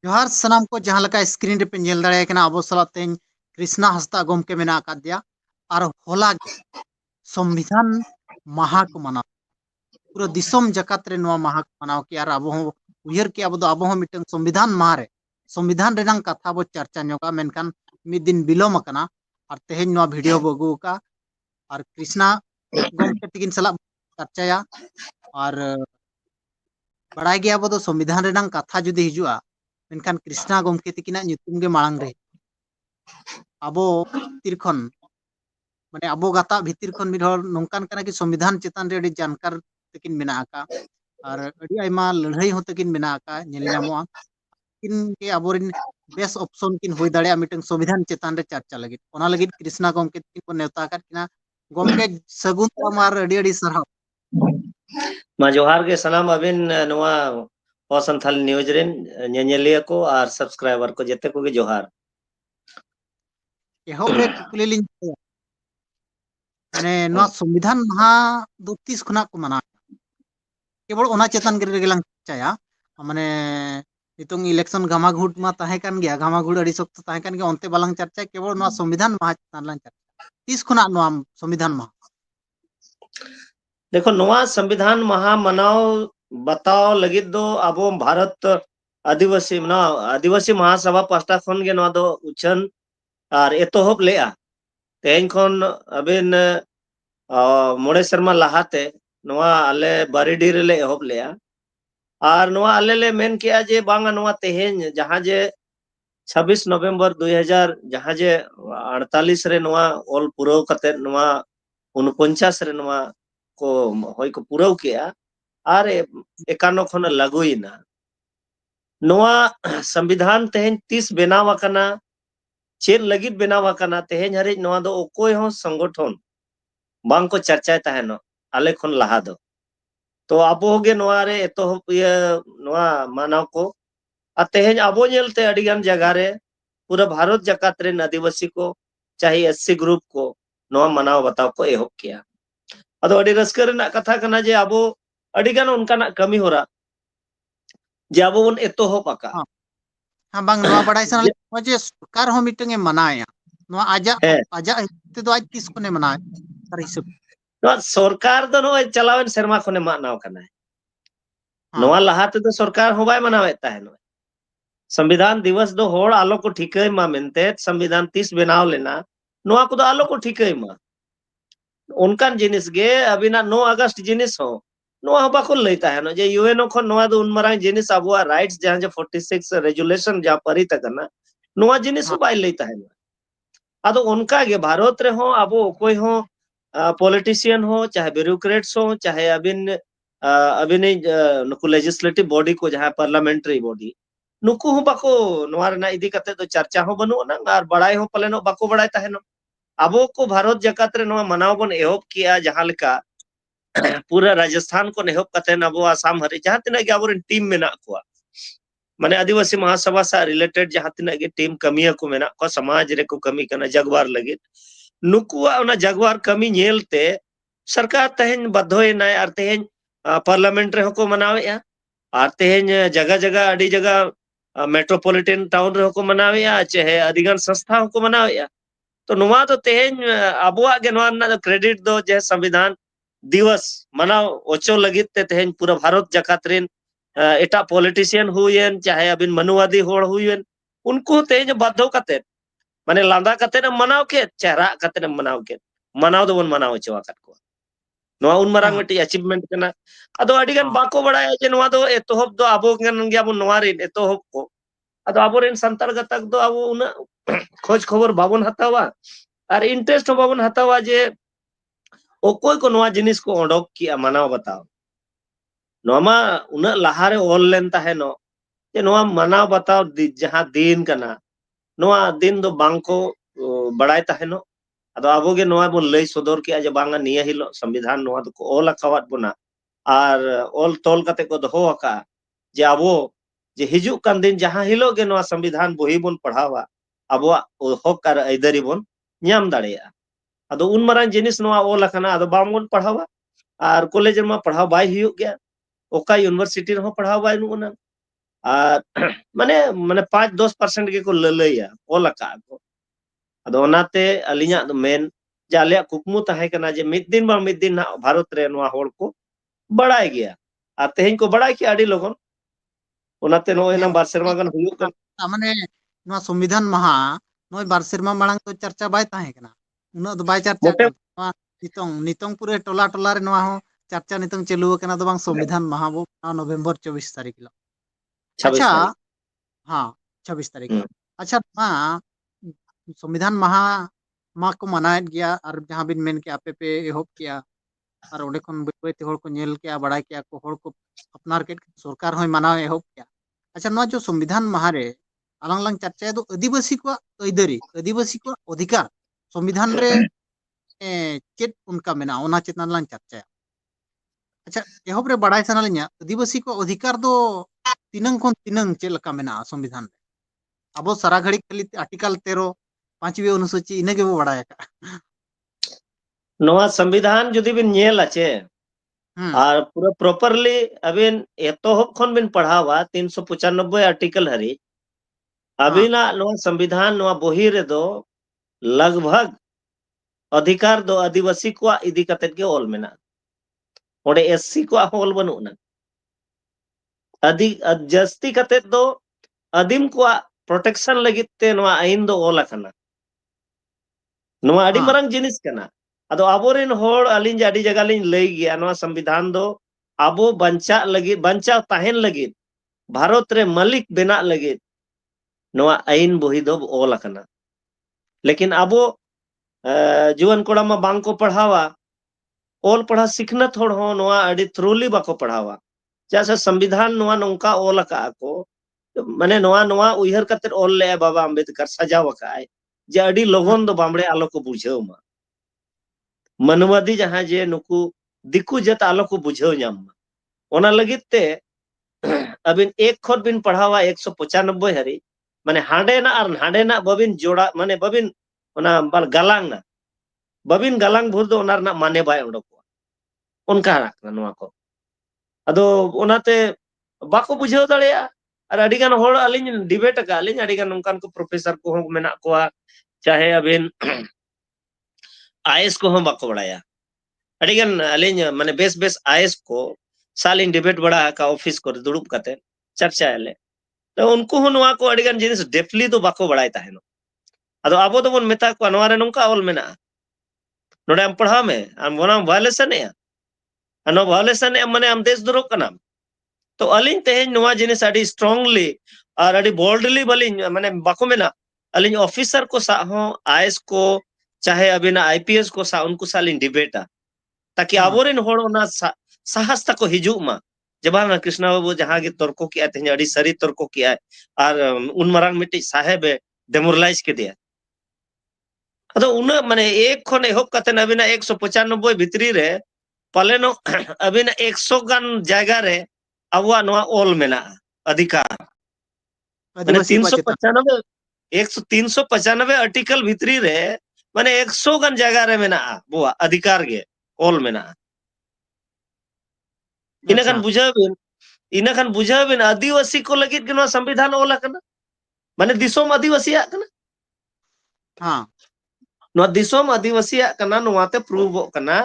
जोहार सनाम को जहां लका स्क्रीन पे नेल दाड़े कना अबो सला तेन कृष्णा हंसदा गोमके मेना दिया और होला संविधान माहा को मना पूरा दिसम जकात रे नवा माहा को मनाव की और अबो उयहर के अबो हो मिटन संविधान माह रे संविधान रेनांग कथा बो चर्चा न्योका मेनकान मिद दिन बिलोम अकना और तेहेन नवा वीडियो बो अगू का और कृष्णा गोमके तिगिन सला चर्चाया और बड़ाई गया अबो संविधान रेनांग कथा जुदी हिजुआ मेनकान कृष्णा गोमके तिकिना ᱧᱩᱛᱩᱢ गे मांग रे अबो भीतर खन माने अबो गाता भीतर खन मिद हर नोंकान कना कि संविधान चेतान रे जानकार तकिन मेना आका और अड़ी आयमा लड़ाई हो तकिन मेना आका नेल ᱧᱟᱢᱚᱜᱼᱟ किन के अबोरिन बेस ऑप्शन किन होय दाड़े मिटन संविधान चेतान रे चर्चा लगित ओना लगित कृष्णा गोमके तिकिन को नेवता का किना गोमके सगुन तमार अड़ी अड़ी सरहाव मा जोहार के सलाम अबिन नवा संथाल न्यूज रेन नेनेलिया को और सब्सक्राइबर को जते को गे जोहार एहोब रे कुकुली लिन माने नवा संविधान महा दो 30 खुना को मना केवल ओना चेतान गे गेलांग चाया माने नितोंग इलेक्शन घमाघूट मा ताहे कान गया घमाघूट अड़ी सख्त ताहे कान गया ओनते बालांग चर्चा केवल नवा संविधान महा चेतान लांग चर्चा 30 खुना नवा संविधान महा देखो नवा संविधान महा मनाओ बताओ लगित दो अबो भारत आदिवासी महासभा पास्टा खन गे नवा दो उछन और एतोहब लेआ तेन खन अबिन मोड़े शर्मा लाहाते नवा आले बारीडी रे ले एहब लेआ और नवा आले ले मेन किया जे बांगा नवा तेहेन जहां जे 26 नवंबर 2000 जहां जे 48 रे नवा ऑल पुरो कते नवा 49 रे नवा को होय को पुरो किया और 51 खन लागुइना नवा संविधान तेहेन 30 बेनाव अकना चेर लगित बेनाव अकना तेहेन हरि नवा दो ओकोय हो संगठन बांग को चर्चा तहनो आले खन लहा दो तो अबो गे नवा रे एतो नवा मानव को तेहेन अबो नेलते अडिगान जगह रे पूरा भारत जकात रे आदिवासी को चाहे एससी ग्रुप को नवा मनाव बताव को एहब किया अदो अडी रस्कर रेना कथा कना जे अबो अडिगान उनकाना कमी होरा जे अबो उन एतोहब आका हां बांग नवा बड़ाई सन जे सरकार हो मिटंग ए मनाया नवा आजा आजा ते दो आज 30 खुने मनाया तर हिसाब सरकार दो नो चलावन शर्मा खने मानाव कना नवा लहाते तो सरकार हो बाय मनावेत ताहेन संविधान दिवस दो होड़ आलो को ठीकई मा मेनते संविधान 30 बेनाव लेना नवा को दो आलो को ठीकई मा उनकान जिनिस गे अबिना 9 अगस्त जिनिस हो नवा बाको लईता है जे यूएनओ खन नवा दो उनमरांग जिनिस अबुआ राइट्स जहां जे 46 रेजुलेशन जा परित कना नवा जिनिस बाय लईता है अदो उनका गे भारत रे हो अबो कोई हो पॉलिटिशियन हो चाहे ब्यूरोक्रेट्स हो चाहे अबिन नुकु लेजिस्लेटिव बॉडी को जहां पार्लियामेंट्री बॉडी नुकु हो बाको नवा रेना इदी कते तो चर्चा हो बनु ना और बड़ाई हो पलेनो बाको बड़ाई ताहेनो अबो को भारत जकात रे नवा मनाव बन एहब किया जहां लेका पूरा राजस्थान को एहब कते अबो आसाम हरि जहां तिना गे अबोरन टीम मेना को माने आदिवासी महासभा सा रिलेटेड जहां तिना गे टीम कमिया को मेना को समाज रे को कमी कना जगवार लगित नुकुआ ओना जगवार कमी नेलते सरकार तेहेन बद्धोय नाय और तेहेन पार्लियामेंट रे को मनावेया और तेहेन जगह जगह अडी जगह मेट्रोपॉलिटन टाउन रे को मनावेया चाहे अधिगण संस्था को मनावेया तो नुआ तो तेहेन अबुआ गे नुआ ना क्रेडिट दो जे संविधान दिवस मनाव ओचो लगित ते तेहेन पूरा भारत जकात रेन एटा पॉलिटिशियन हुएन चाहे अबिन मनुवादी होड़ हुएन उनको तेज बाध्य कते माने लांदा कते न मनाव के चेहरा कते न मनाव के मनाव दो बन मनाव चवा कत को नवा उन मरांग मिटी अचीवमेंट कना अदो अडिगन बाको बड़ाय जे नवा दो एतोहब दो अबो गन गया बो नवा रे एतोहब को अदो अबो रेन संतार गतक दो अबो उना खोज खबर बाबन हतावा और इंटरेस्ट बाबन हतावा जे ओकोय को नवा जिनिस को ओडक किया मनाव बताओ नोमा उना लहारे ऑल लेन ताहेनो जे नवा मनाव बताओ जहां दिन कना नवा दिन दो बांको बड़ाई ताहेनो अदो अबो गे नवा बो लई सदर किया जे बांगा निया हिलो संविधान नवा दो को ऑल अखावत बोना और ऑल तोल कते को दोहो अका जे अबो जे हिजुक कान दिन जहां हिलो गे नवा संविधान बोही बोन पढ़ावा अबो हक और ऐदरी बोन ᱧᱟᱢ दाड़ेया अदो उन मरान जिनिस नवा ऑल अकना अदो बामबोन पढ़ावा और कॉलेज में पढ़ाव बाय हुयुग गया ओका यूनिवर्सिटी रे पढ़ाव बाय नुना और माने माने 5-10% के को ललैया ओल का को अदो ओनाते अलिया मेन जे आलिया कुकमु ताहे कना जे मिद दिन बा मिद दिन ना भारत रे नवा होड़ को बड़ाय गया आ तेहेन को बड़ाय कि आडी लोगन ओनाते नो एना बार सेरमा गन हुयुक कन माने नवा संविधान महा नय बार सेरमा मांग तो चर्चा बाय ताहे कना उना दो बाय चर्चा मोटे कन नवा नितोंग नितोंग पूरे टोला टोला रे नवा हो चर्चा नितोंग चालू कना दो बांग संविधान महा बो नवंबर 24 तारीख हिलो 26 अच्छा तारीख हाँ 26 तारीख हिलो अच्छा मा संविधान महा मा को मनाएत गया और जहाँ बिन मेन के आपे पे एहोब किया और ओडे खन बैते हड़ को नेल किया बड़ाय किया को हड़ को अपनार के सरकार होय मानाव एहोब किया अच्छा नवा जो संविधान महा रे आलांग लांग चर्चा दो आदिवासी को अइदरी आदिवासी को अधिकार संविधान रे चेत उनका मेना ओना चेतन लांग चर्चा अच्छा एहोब रे बड़ाय सना लिया आदिवासी को अधिकार दो तिनंग खन तिनंग चेत लका मेना संविधान रे अब सारा घड़ी खाली आर्टिकल 13 5वीं अनुसूची इने के बो बड़ाय का नवा संविधान जुदी बिन नेल आचे और पूरा प्रॉपरली अबिन एतोहब खन बिन पढ़ावा 395 आर्टिकल हरी अबिना नवा संविधान नवा बोही रे दो लगभग अधिकार दो आदिवासी को इदी कतेत के ओल मेना ओडे एससी को ओल बनु ना अदि जस्ती कतेत दो आदिम को प्रोटेक्शन लगित ते नवा आइन दो ओल कना नवा अडी मरंग जिनिस कना अदो आबोरेन होड़ अलिन अडी जगह लिन लई गया नवा संविधान दो आबो बंचा लगी बंचा ताहेन लगी भारत रे मालिक बेना लगी नवा आइन बोही दो ओल कना लेकिन आबो जुवन कोड़ा मा बांग को पढ़ावा ओल पढ़ा सिखनत होड़ हो नवा अडी थ्रूली बाको पढ़ावा जैसे संविधान नवा नौका ओल का को माने नवा नवा उइहर कतर ओल ले बाबा अंबेडकर सजाव का जे अडी लोगन दो बामड़े आलो को बुझाव मा मनवादी जहां जे नुकु दिकु जत आलो को बुझाव नाम ओना लगित ते अबिन एक खोर बिन पढ़ावा 195 हरी माने हांडे ना बबिन जोड़ा माने बबिन ओना बार गलांग ना बबिन गलांग भूर दो ओनार ना माने बाय ओडको उनका रखना नवा को अदो ओनाते बाको बुझाव दड़ेया और अडी गान होड़ अलिन डिबेट का अलिन अडी गान उनकान को प्रोफेसर को हो मेना को चाहे अबिन आईएस को हम बाको बड़ाया अडी गान अलिन माने बेस बेस आईएस को सालिन डिबेट बड़ा का ऑफिस को दुड़ुब कते चर्चा ले तो उनको हो नवा को अडी गान जिनिस डेफली तो बाको बड़ाय ताहेनो अदो आबो तो बोन मेता को नवा रे नंका ओल मेना नोडे हम पढ़ा में हम वना वायलेशन है अनो वायलेशन है माने हम देश द्रोह कना तो अलिन तेहेन नवा जिनिस अडी स्ट्रांगली और अडी बोल्डली बलिन माने बाको मेना अलिन ऑफिसर को सा हो आईएस को चाहे अबिना आईपीएस को सा उनको सालिन डिबेटा ताकि आबोरेन होड़ ओना साहस तक हिजू मा जबान कृष्णा बाबू जहां के तर्को किया तेज अडी सरी तर्को किया और उन मरांग मिट्टी साहेब डेमोरलाइज के दिया अदो उन माने एक खन एहोब कते अबिना 195 भितरी रे पालेनो अबिना 100 गान जायगा रे अबुआ नवा ओल मेना अधिकार माने 395 395 आर्टिकल भितरी रे माने 100 गान जगह रे मेना बुआ अधिकार गे ओल मेना इनखान बुझाबिन आदिवासी को लगित के नवा संविधान ओल कना माने दिसोम आदिवासी आ कना हां नवा दिसोम आदिवासी आ कना नवाते प्रूव कना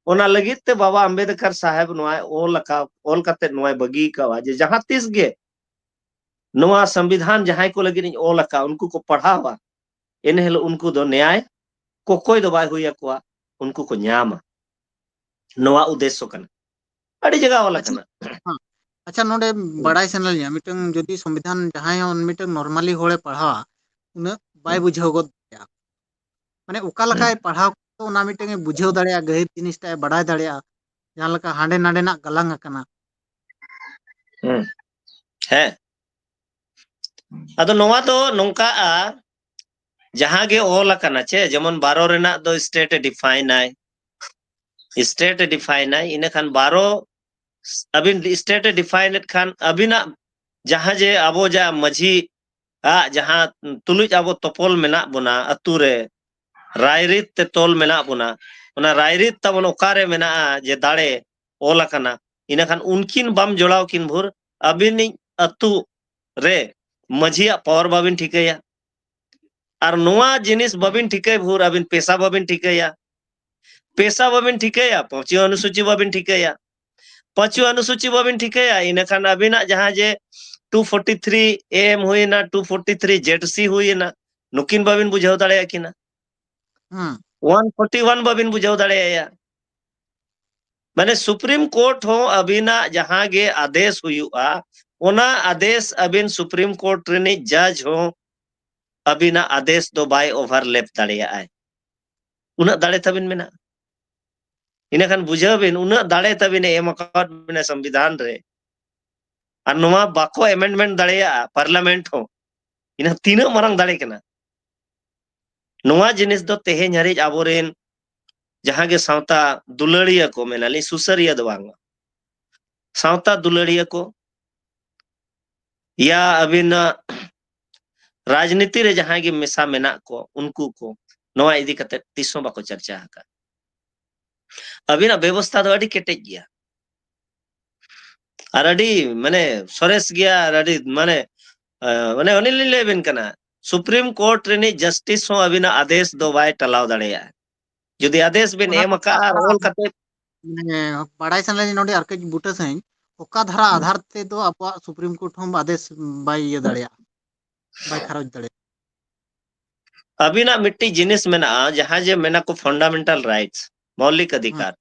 ओना लगित ते बाबा अंबेडकर साहेब नवा ओल कते नवा बगी का जे जहां तिस गे नवा संविधान जहां को लगिन ओल का उनको को पढ़ावा एने हेलो उनको दो न्याय को कोई दो बाय हुई को उनको को न्यामा नवा उद्देश्य कना अड़ी जगह ओल कना अच्छा नोडे बड़ाई सनल या मिटंग जदि संविधान जहां उन मिटंग नॉर्मली होड़े पढ़ा उन बाय बुझाव गो माने ओका लकाय पढ़ाव तो ना मिटंग बुझाव दड़या गहिर जिनिसटा बड़ाय दड़या जहां लका हांडे नाडे ना गलांग कना है अदो नवा तो नोंका जहां गे ओल कना चे जेमन 12 रेना दो स्टेट डिफाइन आय इन खान 12 अबिन स्टेट डिफाइन खान अबिना जहां जे अबो जा मझी जहां तुलुज अबो तोपोल मेना बोना अतु रे रायरित ते तोल मेना बोना ओना रायरित तबन ओकारे मेना जे दाड़े ओल कना इन खान उनकिन बम जोड़ाव किन भुर अबिन अतु रे मझिया पावर बाबिन ठिकया और नोआ जिनिस बाबिन ठिकै भूर अबिन पेशा बाबिन ठिकया पेशा बाबिन ठिकया पांचवी अनुसूची बाबिन ठिकया पांचवी अनुसूची बाबिन ठिकया इनखान अबिना जहां जे 243 एम हुईना 243 जेडसी हुईना नुकिन बाबिन बुझाव दाड़ेया किना 141 बाबिन बुझाव दाड़ेया माने सुप्रीम कोर्ट हो अबिना जहां गे आदेश हुआ ओना आदेश अबिन सुप्रीम कोर्ट रेनी जज हो अबिना आदेश दो बाय ओवरलैप दाड़ेया आय उना दाड़े तबिन मेना इनखान बुझाबिन उना दाड़े तबिन एम अकाउंट बिना संविधान रे और नोआ बाको अमेंडमेंट दाड़ेया पार्लियामेंट हो इन तीना मारंग दाड़े कना नोआ जिनिस दो तेहेन हरिज आबोरेन जहां गे सावता दुलड़िया को मेनाली सुसरिया दो बांग सावता दुलड़िया को या अबिन राजनीति रे जहां गे मेसा मेना को उनको को नोआ इदी कते तिसो बाको चर्चा हका अबिना व्यवस्था दो अडी केटेज गया और अडी माने सरेस गया और अडी माने माने अनिल लेबिन कना सुप्रीम कोर्ट रेनी जस्टिस हो अबिना आदेश दो बाय टलाव दाड़ेया जुदी आदेश बिन एम का रोल कते बड़ाई सन लेनी नोडे आरके बुटा सही ओका धारा आधार ते दो अब सुप्रीम कोर्ट हम आदेश बाय ये दाड़ेया बाय खराज दाड़ेया अबिना मिट्टी जिनिस मेना जहां जे मेना को फंडामेंटल राइट्स मौलिक अधिकार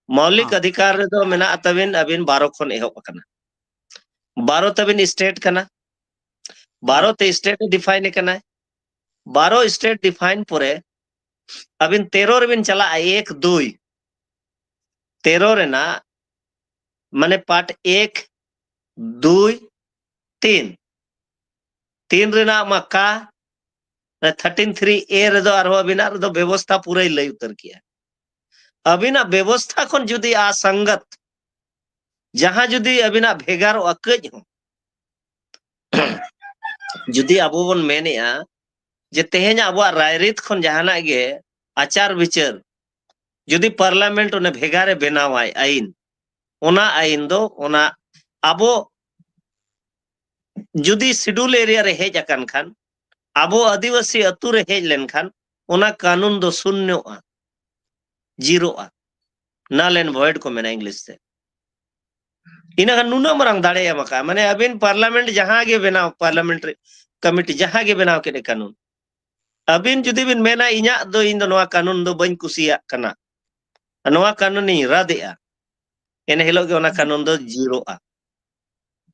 मौलिक अधिकार रे दो मेना तबिन अबिन 12 खन एहब कना 12 तबिन स्टेट कना 12 ते स्टेट डिफाइन कना 12 स्टेट डिफाइन परे अबिन 13 रे बिन चला 1 2 13 रे ना माने पार्ट 1 2 3 3 रे ना मक्का 13(3) ए रे दो आरो अबिना रे दो व्यवस्था पूरा लय उतर किया अबिना व्यवस्था खन जुदी असंगत जहां जुदी अबिना भेगार अकज हो जुदी अबो बन मेनेया जे तेहेन अबो रायरीत खन जहाना गे आचार विचार जुदी पार्लियामेंट उन्हें भेगारे बनावाय आइन दो ओना अबो जुदी शेड्यूल एरिया रे हेज अकन खान अबो आदिवासी अतु रे हेज लेन खान ओना कानून दो शून्य जीरो नल एंड वॉइड को मेना इंग्लिश से इना नुना मरंग दाड़े मका माने अबिन पार्लियामेंट जहां गे बनाव पार्लियामेंट्री कमिटी जहां गे बनाव के कानून अबिन जुदी बिन मेना इना दो इन दो नवा कानून दो बन कुसिया कना नवा कानून नी रदेया इन हिलो के ओना कानून दो जीरो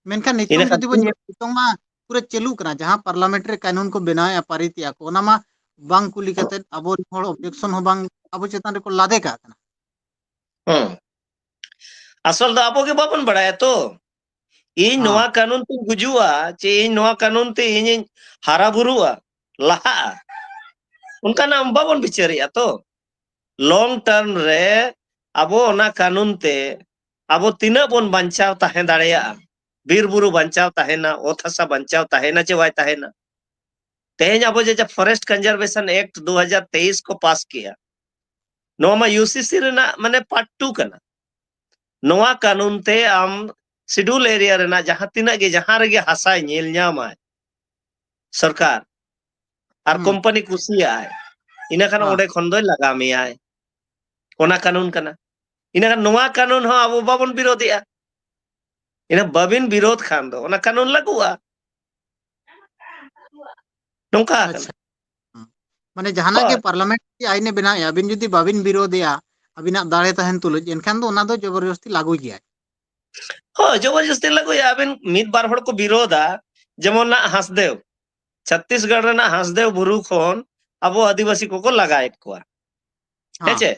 मेनखान नितोंग जुदी बो नितोंग मा पूरा चलू कना जहां पार्लियामेंट्री कानून को बनाया पारितिया को ओना मा बांग कुली कते अबो होड़ ऑब्जेक्शन हो बांग अबो चेतन रे को लादे का कना असल दो अबो के बाबन बड़ाया तो इन नवा कानून ते गुजुआ चे इन नवा कानून ते इन हारा बुरुआ लहा उनका नाम बाबन बिचारिया तो लॉन्ग टर्म रे अबो ओना कानून ते अबो तिना बोन बंचाव ताहे दाड़ेया बीर बुरु बंचाव ताहेना ओथासा बंचाव ताहेना चे वाय ताहेना तेज अबो जे फॉरेस्ट कंजर्वेशन एक्ट 2023 को पास किया नोमा यूसीसी रेना माने पार्ट 2 कना नोआ कानून ते आम शेड्यूल एरिया रेना जहां तिना गे जहां रे हासा नेल न्यामाय सरकार और कंपनी कुसिया इना खान ओडे खन दो लगा मियाय ओना कानून कना इना नोआ कानून हो अब बाबन विरोधिया इना बाबिन विरोध खान दो ओना कानून लगुआ नोंका माने जहाना के पार्लियामेंट की आईने बनाया अबिन जुदी बाबिन विरोधिया अबिना दाड़े तहन तुलुज एनखान दो ओना दो जबरदस्ती लागू गया हो जबरदस्ती लगुया अबिन मिद बार हड़ को विरोधा जेमन ना हंसदेव छत्तीसगढ़ रेना हंसदेव बुरु खन अबो आदिवासी को लगाए को हेचे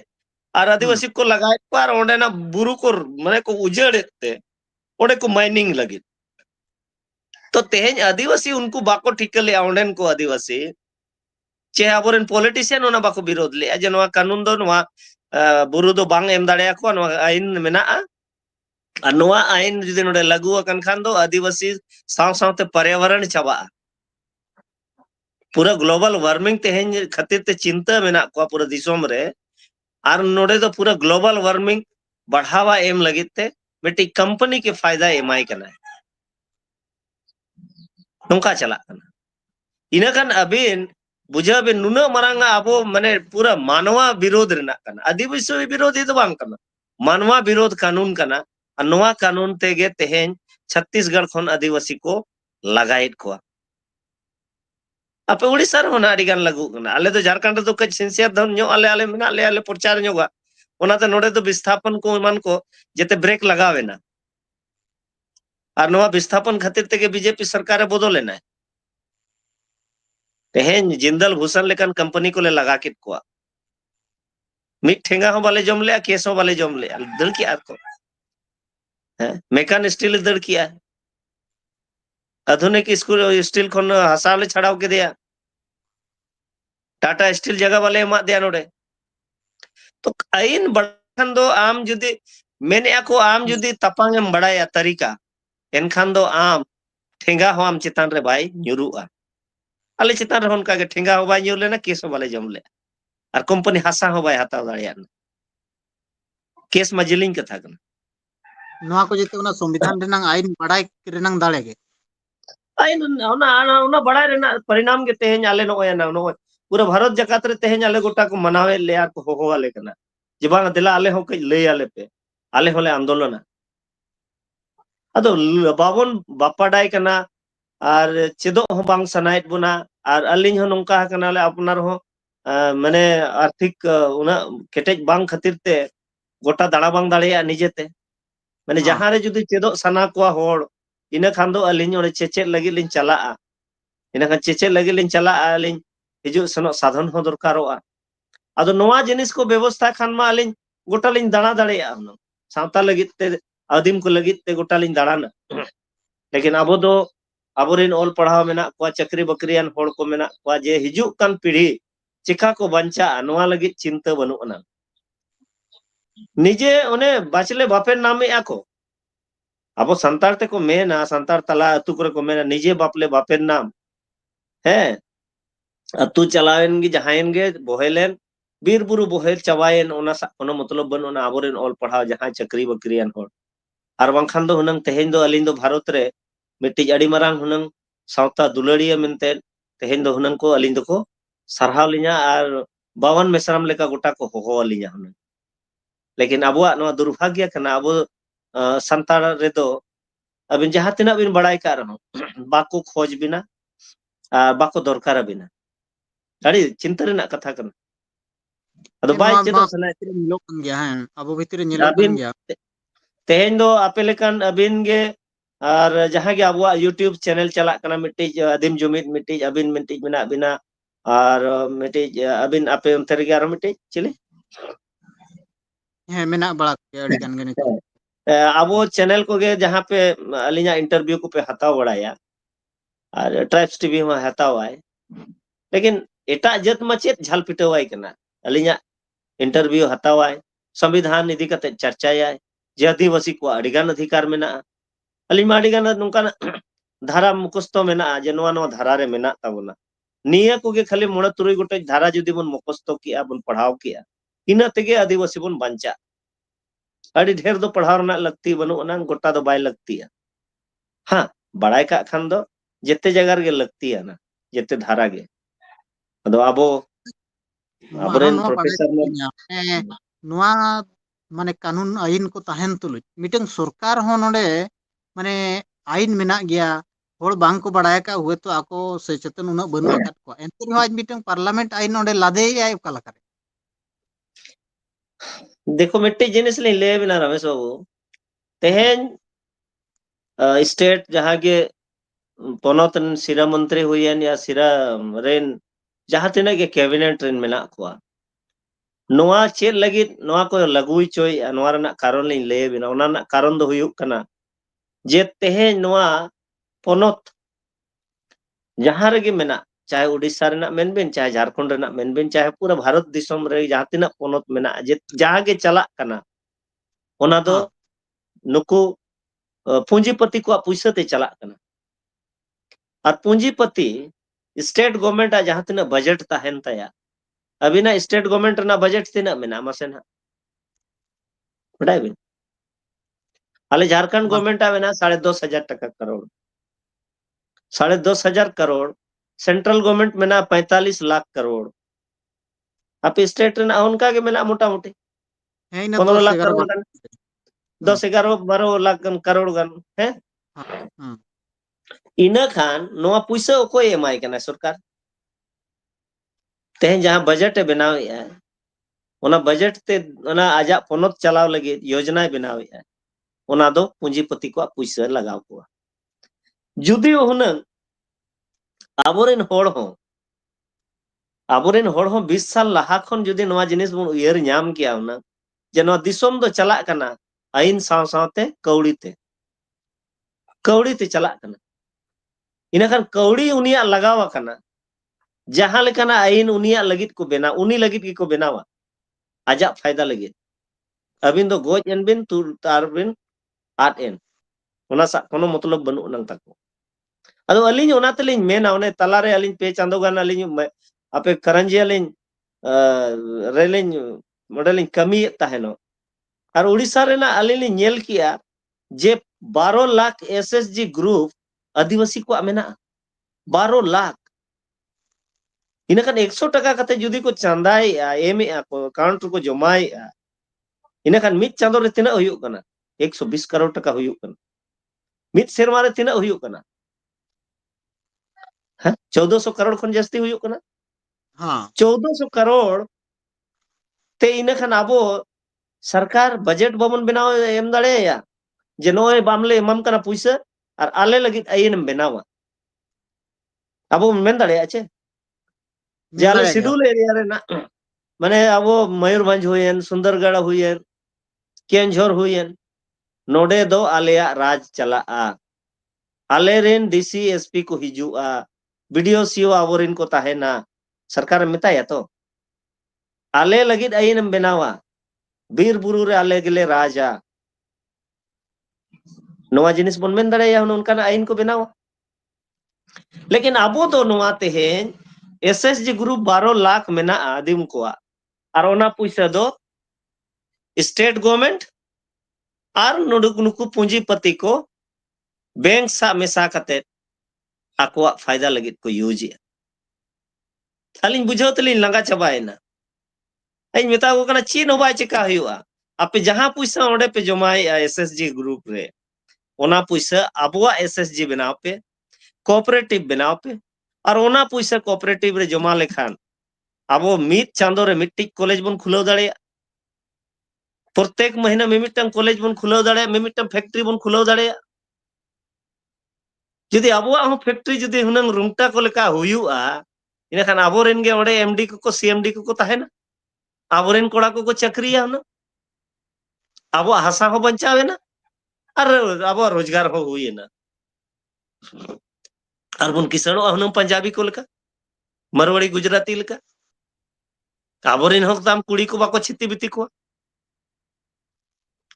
और आदिवासी को लगाए को और ओंडे ना बुरु को माने को उजड़ते ओंडे को माइनिंग लगी तो तेहेज आदिवासी उनको बाको ठिका ले ओंडेन को आदिवासी चे अबोरेन पॉलिटिशियन ओना बाको विरोध ले जे नवा कानून दो नवा बुरु दो बांग एम दाड़ेया को नवा आइन मेना और नवा आइन जुदी नोडे लागू अकन खान दो आदिवासी साव सावते पर्यावरण चाबा पूरा ग्लोबल वार्मिंग तेहेज खातिर ते चिंता मेना को पूरा दिसोम रे और नोडे दो पूरा ग्लोबल वार्मिंग बढ़ावा एम लगित ते बेटी कंपनी के फायदा एमाई कना नोंका चलाक कना इना खान अबिन बुझा बिन नुना मारांगा अबो माने पूरा मानवा विरोध रेना कना आदिवासी विरोधी तो बांग कना मानवा विरोध कानून कना और नोआ कानून तेगे तेहेन छत्तीसगढ़ खन आदिवासी को लगाइट को आपे उड़ीसा रे होना अड़ी गान लागू कना आले तो झारखंड तो कच सिंसियर धन ᱧᱚᱜ आले मेना आले प्रचार ᱧᱚᱜᱟ ओनाते नोडे तो विस्थापन को मान को जेते ब्रेक लगावेना और नोआ विस्थापन खातिर तेगे बीजेपी सरकार बदलेना तेहेन जिंदल भूषण लेकन कंपनी को ले लगा कित को मिट ठेंगा हो बाले जम ले केस हो बाले जम ले दड़ किया को मेकान स्टील दड़ किया आधुनिक स्कूल स्टील खन हसाले छड़ाव के दिया टाटा स्टील जगह वाले एमा दिया नोडे तो आइन बड़खान दो आम जुदी मेने को आम जुदी तपांग एम बड़ाया तरीका एनखान दो आम ठेंगा हो आम चितान रे बाई ᱧᱩᱨᱩᱜᱼᱟ आले चितान रे होनका के ठेंगा हो बाई ᱧᱩᱨ लेना केस हो बाले जम ले और कंपनी हासा हो बाई हताव दाड़ियाना केस मा जिलिंग कथा कना नोआ को जेते उना संविधान रेनांग आइन बड़ाई रेनांग दाड़े गे आइन ओना बड़ाई रेना परिणाम के तेहेन आले नोय ना नोय पूरा भारत जकात रे तेहेन आले गोटा को मनावे ले को हो वाले कना जे बांग दिला आले हो कई लई आले पे आले होले आंदोलन अदो बाबन बापाडाई कना और चेदो हो बांग सनाइट बुना और अलिंग हो नोंका कना ले अपनार हो माने आर्थिक उना केटेज बांग खातिर ते गोटा दाड़ा बांग दाड़िया निजेते माने जहां रे जुदी चेदो सना को होड़ इना खान दो अलिंग ओरे चेचेद लगी लिन चला इना खान चेचेद लगी लिन चला अलिंग हिजु सनो साधन हो दरकारोआ अदो नोआ जिनिस को व्यवस्था खान मा अलिंग गोटा लिन दाड़ा दाड़िया सावता लगी ते आदिम को लगी ते गोटा लिन दाड़ाना लेकिन अब दो अबोरिन ओल पढ़ाव मेना को चक्री बकरियान होड़ को मेना को जे हिजु कान पीढ़ी चिका को बंचा नोआ लगी चिंता बनुना निजे ओने बाचले बापेर नामे आको अब संतार ते को मेना संतार तला अतु करे को मेना निजे बापले बापेर नाम है अतु चलावेन गी जहायन गे बोहेलेन बीर बुरु बोहेल चवायन ओना कोनो मतलब बनुना अबोरिन ओल पढ़ाव जहां चक्री बकरियान होड़ और बांखान दो हुनंग तेहेन दो अलिंग दो भारत रे मिट्टी अड़ी मारांग हुनंग सावता दुलड़िया मेनते तेहेन दो हुनंग को अलिंग दो को सरहाव लिया और बावन मेसराम लेका गोटा को होहो लिया हुनंग लेकिन अबुआ नोआ दुर्भाग्य कना अबो संतार रे दो अबिन जहां तिना बिन बड़ाई का रहो बाको खोज बिना बाको दरकार बिना अड़ी चिंता रेना कथा कना अदो बाई चेदो सनाय मिलोक कन गया है अबो भीतरे मिलोक कन अबिन गया तेहेन दो आपे लेकान अबिन गे और जहां के अबुआ यूट्यूब चैनल चला कना मिट्टी आदिम जुमिद मिट्टी अबिन मिट्टी बिना बिना और मिट्टी अबिन आपे उनते रे आरो मिट्टी चिली है मेना बड़ा के अड़ी गान गे नितो अब चैनल को गे जहां पे अलिया इंटरव्यू को पे हताव बड़ाया और ट्राइब्स टीवी में हताव आए लेकिन एटा जत मा चेत झाल पिटवाई कना अलिया इंटरव्यू हताव आए संविधान इदी कते चर्चाया जे आदिवासी को अड़िगान अधिकार मेना अलिमा अड़िगान नुका धारा मुखस्त मेना जे नोआ नोआ धारा रे मेना ताबोना निया को गे खाली मोड़ा तुरुई गोटे धारा जुदी बन मुखस्त किया बन पढ़ाव किया इना तेगे आदिवासी बन बंचा अड़ी ढेर दो पढ़ाव रना लगती बनुना गोटा दो बाय लगती हाँ बड़ाई का खान दो जेते जगह गे लगती है ना जेते धारा गे अदो आबो अबरेन प्रोफेसर नोआ माने कानून आइन को ताहेन तुलुज मिटंग सरकार हो नोडे माने आइन मेना गया होड़ बांग को बड़ाय का हुए तो आको सचेतन उना बनु अकत को एंते आज मिटंग पार्लियामेंट आइन नोडे लादे आय ओका लका देखो मिट्टी जिनिस ले ले बिना रमेश बाबू तेहेन स्टेट जहां के पोनोत सिरा मंत्री हुईन या सिरा रेन जहां तिना के कैबिनेट रेन मेना को नोआ चेत लगी नोआ को लगुई चोय नोआ रना कारण ले ले बिना ओना ना कारण दो हुयुक कना जे तेहेन नोआ पोनोत जहां रे मेना चाहे उड़ीसा रेना मेनबिन चाहे झारखंड रेना मेनबिन चाहे पूरा भारत दिसम रे जहां तिना पोनोत मेना जे जहां के चला कना ओना दो नुकु पूंजीपति को पैसा ते चला कना और पूंजीपति स्टेट गवर्नमेंट जहां तिना बजट ताहेन ताया अबिना स्टेट गवर्नमेंट ना बजट तिना मेना मसे ना बड़ाई बिन आले झारखंड गवर्नमेंट आवेना 10,500 टका करोड़ 10,500 करोड़ सेंट्रल गवर्नमेंट में 45 लाख करोड़ आप स्टेट उनका के में मोटा मोटी है इन 15 10 लाख 11 करोड़ लाख गन 10-11-12 लाख करोड़ गन है इना खान नोआ पैसा ओको एमाय कना सरकार तेहन जहां बजट ए बनाव है ओना बजट ते ओना आजा पोनत चलाव लगे योजना बनाव है ओना दो पूंजीपति को पैसा लगाव को जुदी हुन आबोरेन होड़ हो 20 साल लहा खन जुदी नोआ जिनिस बन उयर ᱧᱟᱢ किया उना जे नोआ दिसोम दो चला कना आइन साव सावते कौड़ी ते चला कना इना खान कौड़ी उनिया लगावा कना जहां लेकना आइन उनिया लगित को बेना उनी लगित की को बेनावा आजा फायदा लगित अबिन दो गोज एन बिन तुर तारबिन आट एन ओना सा कोनो मतलब बनु नंग तको अदो अलिन ओना तलिन मेना ओने तलारे अलिन पे चांदो गान अलिन आपे करंजी अलिन रेलिन मॉडलिन कमी ताहेनो और उड़ीसा रेना अलिन नेल किया जे 12 लाख एसएसजी ग्रुप आदिवासी को मेना 12 लाख इनखान 100 टका कते जुदी को चांदाई एम को अकाउंट को जमाई इनखान मित चांदो रे तिना हुयु कना 120 करोड़ टका हुयु कना मित सेरमा रे तिना हुयु कना 1400 करोड़ खन जस्ती हुयु कना हाँ 1400 करोड़ ते इनखान आबो सरकार बजट बमन बनाव एम दाड़े या जे नोय बामले एमम कना पैसा और आले लगित आइन बनावा आबो मेन दाड़े आचे जे आले शेड्यूल एरिया रे ना माने आबो मयूरभंज हुयन सुंदरगढ़ हुयन केंझोर हुयन नोडे दो आलेया राज चला आले रेन डीसी एसपी को हिजुआ वीडियो सीओ आवरिन को ताहेना सरकार मिताया तो आले लगित आइन बनावा बीर बुरु रे आले गेले राजा नोआ जिनिस बन मेन दाड़े या उनका आइन को बनावा लेकिन आबो दो नोआ तेहेन एसएसजी ग्रुप 12 लाख मेना आदिम को और ओना पैसा दो स्टेट गवर्नमेंट और नुडुक नुकु पूंजीपति को बैंक सा मेसा कते आकुआ फायदा लगित को यूज अलिन बुझाव तलिन लंगा चबायना इन मेता को कना चीन होबाय चिका हुआ आपे जहां पैसा ओडे पे जमाई एसएसजी ग्रुप रे ओना पैसा आबुआ एसएसजी बनाव पे कोऑपरेटिव बनाव पे और ओना पैसा कोऑपरेटिव रे जमा लेखान आबो मित चांदो रे मिट्टी कॉलेज बन खुलाव दाड़े प्रत्येक महीना मिमिटन कॉलेज बन खुलाव दाड़े मिमिटन फैक्ट्री बन खुलाव दाड़े जुदी आबुआ हो फैक्ट्री जुदी हुनंग रुंगटा को लेका हुयुआ इना खान आबोरेन गे ओडे एमडी को सीएमडी को ताहेना आबोरेन कोड़ा को चक्रिया ना आबो हासा हो बंचावेना और आबो रोजगार हो हुईना और बुन किसानो हुनंग पंजाबी को लेका मरवाड़ी गुजराती लेका आबोरेन हो ताम कुड़ी को बाको छिती बिती को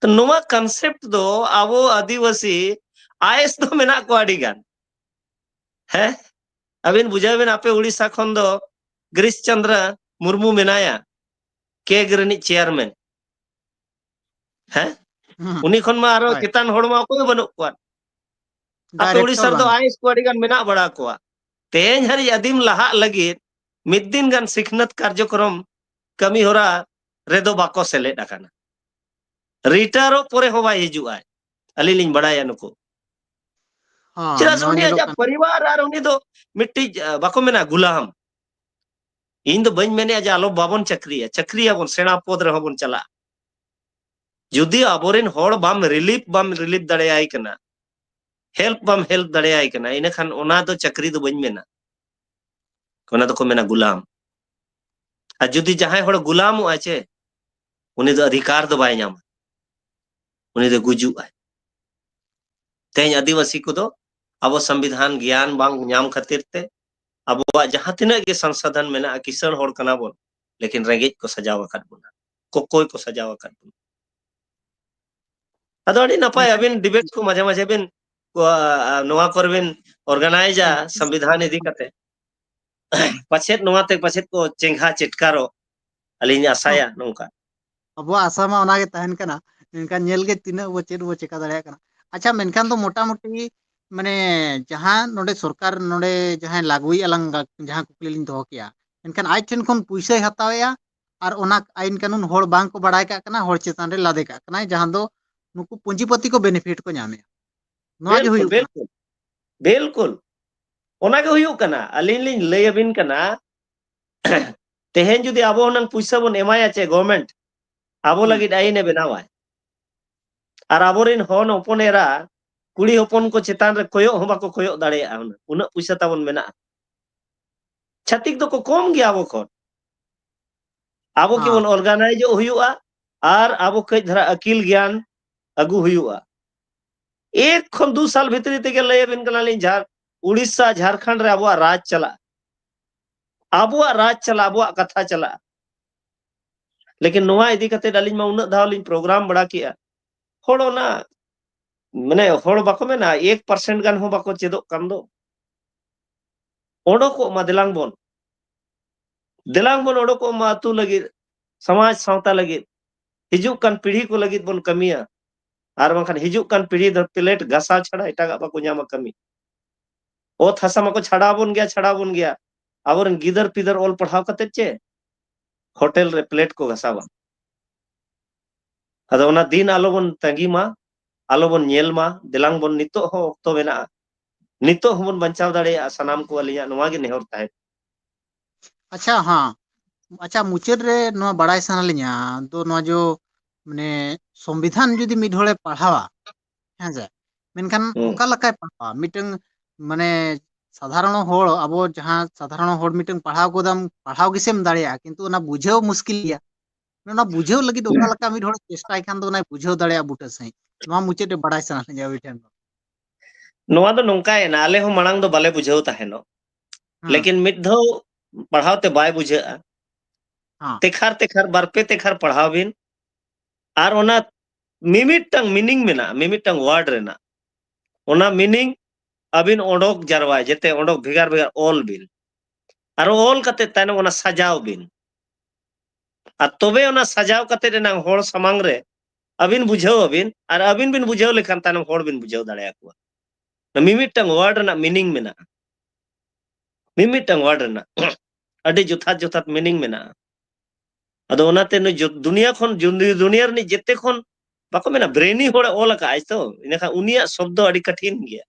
तो नोवा कंसेप्ट दो आबो आदिवासी आयस दो मेना को आडी गान है अबिन बुझावेन आपे उड़ीसा खन दो गिरीश चंद्र मुर्मू मेनाया के ग्रेनी चेयरमैन है उनी खन मा आरो कितान होड़ मा कोई बनो को आपे उड़ीसा दो आयस को आडी गान मेना बड़ा को तेज हरि अदिम लहा लगी मिद दिन गान सिखनत कार्यक्रम कमी होरा रेदो बाको सेलेद आकाना रिटायरो पोरे हो बाय हिजुआ अली लिंग बड़ाया नुको चला सुनी आजा परिवार आर उनी दो मिट्टी बाको मेना गुलाम इन दो बन मेने आजा आलो बाबन चक्रिया बन सेना पद रे होबन चला जुदी आबोरेन होड़ बाम रिलीफ दड़े आई कना हेल्प दड़े आई कना इने खान ओना दो चक्री दो बन मेना ओना दो को मेना गुलाम आ जुदी जहां होड़ गुलाम आचे उनी दो अधिकार दो बाय ᱧᱟᱢᱟ उनी दो गुजु आय तेज आदिवासी को दो अब संविधान ज्ञान बांग ᱧाम खातिर ते अब जहां तिना के संशोधन मेना किसान होड़ कना बोन लेकिन रेंगेज को सजाव अकद बोना कोई को सजाव अकद बोना अदो अडी नपाय अबिन डिबेट को मजे मजे बिन नोआ करबिन ऑर्गेनाइजा संविधान इदी कते पछेत नोआ ते पछेत को चेंघा चिटकारो अलिन आसाया नोंका अब आशा मा ओना गे तहन कना इनका नेल गे तिना वो चेद वो चिका दड़े कना अच्छा मेनखान तो मोटा मोटी माने जहां नोडे सरकार नोडे जहां लागुई अलंग जहां कुकली लिंग दोहो किया एनखान आज ठेन खन पुइसा हतावेया और ओना आईन कानून होड़ बांग को बड़ाय का कना होड़ चेतान रे लादे का कना जहां दो नुकु पूंजीपति को बेनिफिट को नामे नोआ गे बिल्कुल हुयुग कना बिल्कुल बिल्कुल ओना के हुयुग कना अलिन लिन लय अबिन कना तेहेन जुदी आबो नंग पुइसा बन एमाया चे गवर्नमेंट आबो लगिद आईने बनावा और आबोरिन हन हपन एरा कुड़ी हपन को चेतान रे कोयो हो बाको कोयो दाड़ेया उना पुइसा ताबन मेना छातिक दो को कम गया आबो खन आबो के बन ऑर्गेनाइज हुयुआ और आबो कई धरा अकील ज्ञान अगु हुयुआ 1 खन 2 साल भीतरी तेगे लय बिन कना लिन झार उड़ीसा झारखंड रे आबो राज चला आबो कथा चला लेकिन नोआ इदी कते डालिन मा उना धाव लिन प्रोग्राम बड़ा किया होड़ो ना माने होड़ बाको मेना 1% गान हो बाको चेदो कान दो ओडोको मा दिलांग बन ओडोको मा अतु लगी समाज सावता लगी हिजुक कान पीढ़ी को लगी बन कमिया और बंखान हिजुक कान पीढ़ी द प्लेट घासा छड़ा एटागा बाको न्यामा कमी ओत हसा माको छड़ा बन गया आबोरन गिदर पिदर ओल पढ़ाव कते चे होटल रे प्लेट को घसावा अदो ओना दिन आलो बन तंगी मा आलो बन नेल मा दिलांग बन नितो हो ऑक्तो मेना नितो हमन बंचाव दाड़े सनाम को अलिया नोवा गे नेहर ताहे अच्छा हाँ अच्छा मुचाद रे नोआ बड़ाय सना लिया तो नोआ जो माने संविधान जुदी मिड होड़े पढ़ावा हैं जे मेनखान ओका लकाय पढ़ावा मिटंग माने साधारण होड़ अबो जहां साधारण होड़ मिटंग पढ़ाव गोदाम पढ़ाव गिसेम दाड़ेया किंतु ओना बुझेव मुश्किल गया ओना बुझेव लगिद ओका लका मिड होड़ चेष्टाय खान दो ओना बुझेव दाड़ेया बुटा सही नोआ मुचाद रे बड़ाय सना लिया बिठेन नोआ दो नोंका एना आले हो मणांग दो बाले बुझेव ताहेनो लेकिन मिड धो पढ़ाव ते बाय बुझेआ हाँ तेखार बारपे तेखार पढ़ाव बिन और ओना मिमिटंग मीनिंग मेना मिमिटंग वर्ड रेना ओना मीनिंग अबिन ओडोक जारवाय जेते ओडोक भेगार भेगार ऑल बिन और ऑल कते तायनम ओना सजाव बिन और तबे ओना सजाव कते रेना होड़ समांग रे अबिन बुझाव अबिन और अबिन बिन बुझाव लेखान तायनम होड़ बिन बुझाव दाड़े आकुआ मिमिटंग वर्ड रेना मीनिंग मेना मिमिटंग वर्ड रेना अडी जुथात जुथात मीनिंग मेना अदो ओनाते दुनिया खन दुनिया रे जेते खन बाको मेना ब्रेनी होड़ ऑल का आज तो इनखा उनिया शब्द अडी कठिन गया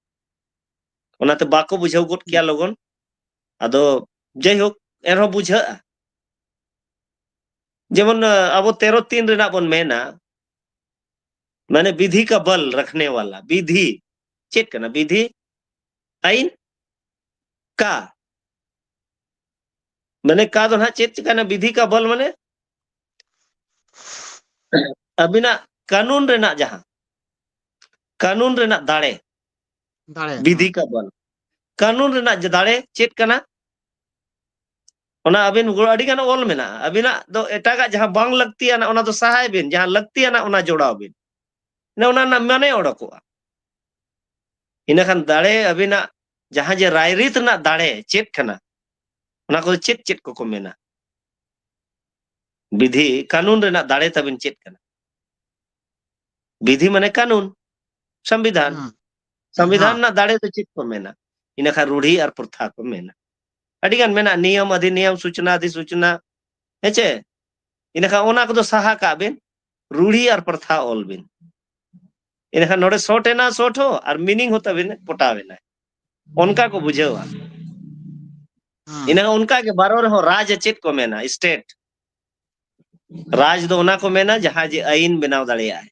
ओनाते बाको बुझाव गोट किया लगन अदो जय होक एनहो बुझा जेमन अब 13(3) रेना बन मेना माने विधि का बल रखने वाला विधि चेक करना विधि आइन का माने का दो ना चेक करना विधि का बल माने अबिना कानून रेना जहां कानून रेना दाड़े विधि का बल कानून रेना दाड़े चेक करना ओना अबिन अडी गान ऑल मेना अबिना दो एटागा जहां बांग लगती है ना ओना दो सहाय बिन जहां लगती है ना ओना जोड़ाव बिन ने ओना ना माने ओडकोआ इना खान दाड़े अबिना जहां जे रायरीत ना दाड़े चेक करना ओना को चेक चेक को मेना विधि कानून रेना दाड़े तबिन चेक करना विधि माने कानून संविधान संविधान ना दाड़े तो चेक को मेना इना खान रूढ़ी और प्रथा को मेना अडी गान मेना नियम अधिनियम सूचना अधिसूचना हेचे इनखा ओना को सहा का बिन रूढ़ी और प्रथा ऑल बिन इनखा नोडे शॉर्ट एना शॉर्ट हो और मीनिंग होता बिन पोटावेना उनका को बुझेवा इनखा उनका के बारो रहो राज चेत को मेना स्टेट राज दो ओना को मेना जहां जे आईन बनाव दाड़ेया है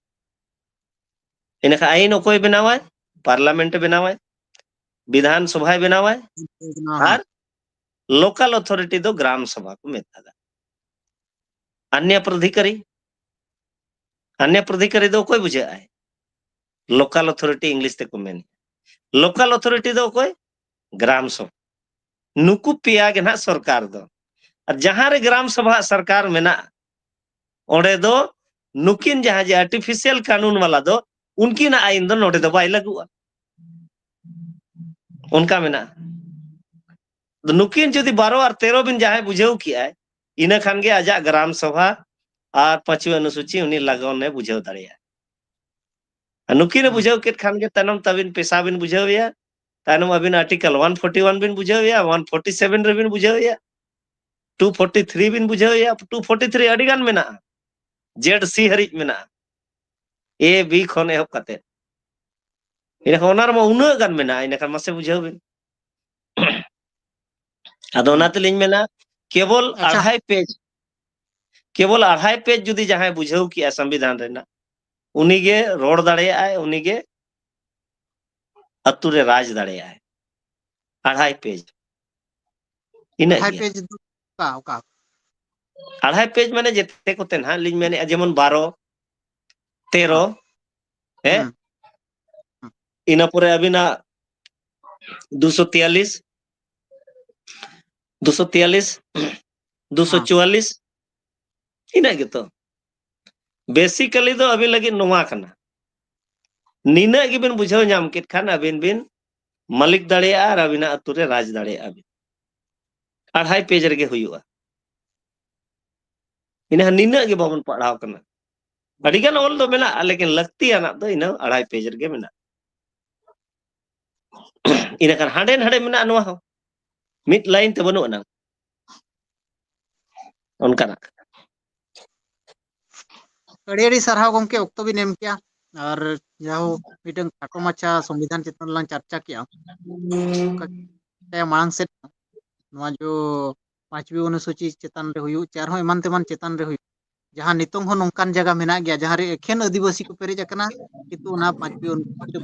इनखा आईन ओकोय बनावा पार्लियामेंट बनावा विधान सभा बनावा और लोकल अथॉरिटी दो ग्राम सभा को मेता अन्य प्राधिकारी दो कोई बुझे है लोकल अथॉरिटी इंग्लिश ते को मेन लोकल अथॉरिटी दो कोई ग्राम सभा नुकु पिया के ना सरकार दो और जहां रे ग्राम सभा सरकार मेना ओडे दो नुकिन जहां जे आर्टिफिशियल कानून वाला दो उनकी ना आईन दो नोडे दो बाय लगुआ उनका मेना नुकिन जदि 12 और 13 बिन जहां बुझाव किया इना खान गे आजा ग्राम सभा और 5वीं अनुसूची उनी लगन ने बुझाव दाड़ेया नुकिन बुझाव केट खान के तनम तबिन पेशा बिन बुझाविया तानम अबिन आर्टिकल 141 बिन बुझाविया 147 रे बिन बुझाविया 243 बिन बुझाविया 243 अड़ी गान मेना जेड सी हरिज मेना ए बी खन एहब काते इन ओनार मा उना गान मेना इन खान मासे बुझाविन आदो ओनाते लिन मेना केवल अच्छा 2.5 पेज जुदी जहां बुझाव किया संविधान रेना उनीगे रोड दाड़े उनीगे अतु रे राज दाड़े 2.5 पेज इना 2.5 गया पेज का ओका 2.5 पेज माने जेते कोते ना लिन मेने जेमन 12 13 है इना परे अबिना 243 244 इना गेतो बेसिकली दो अभी लगे नोवा कना नीना गिबिन बुझाव नाम केत खान अबिन बिन मालिक दाड़े और अबिना अतु रे राज दाड़े अबिन 2.5 पेज रे हुआ इन नीना गे बाबन पढ़ाव कना अडिगान ऑल दो मेना लेकिन लगती आना दो इन 2.5 पेज रे मेना इन खान हाडे हाडे मेना नोवा हो मिड लाइन ते बनु ना उनका ना अड़ी सरहाव गमके ऑक्तो भी नेम किया और जाहो मिटन खाटो माछा संविधान चेतन लांग चर्चा किया मांग से जो 5वीं अनुसूची चेतन रे हुयु चार हो एमान तेमान चेतन रे हुयु जहां नितोंग हो नोंकान जगह मेना गया जहां रे एखेन आदिवासी को पेरेज अकना किंतु ना 5वीं अनुसूची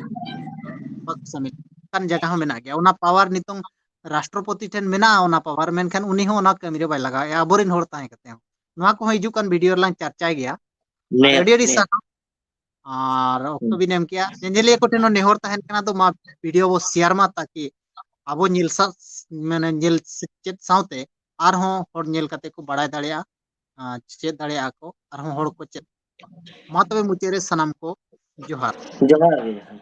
समित kan जगह हो मेना गया उना पावर नितोंग राष्ट्रपति ठेन मेना उना पावर मेनखान उनी हो उना कमी रे बाय लगा आबोरिन होर ताहे कते नोआ को हिजु कान वीडियो लांग चर्चा गया और अड़ी सा और ऑक्टो भी नेम किया नेजेलिया को ठेनो नेहर ताहेन कना तो मा वीडियो बो शेयर मा ताकि आबो ᱧᱮᱞ माने ᱧᱮल चेत साउते आर हो हर ᱧᱮल कते को बड़ाय दाड़िया चेत दाड़िया को आर हो हर को चेत मा तबे मुचेरे सनाम को जोहार जोहार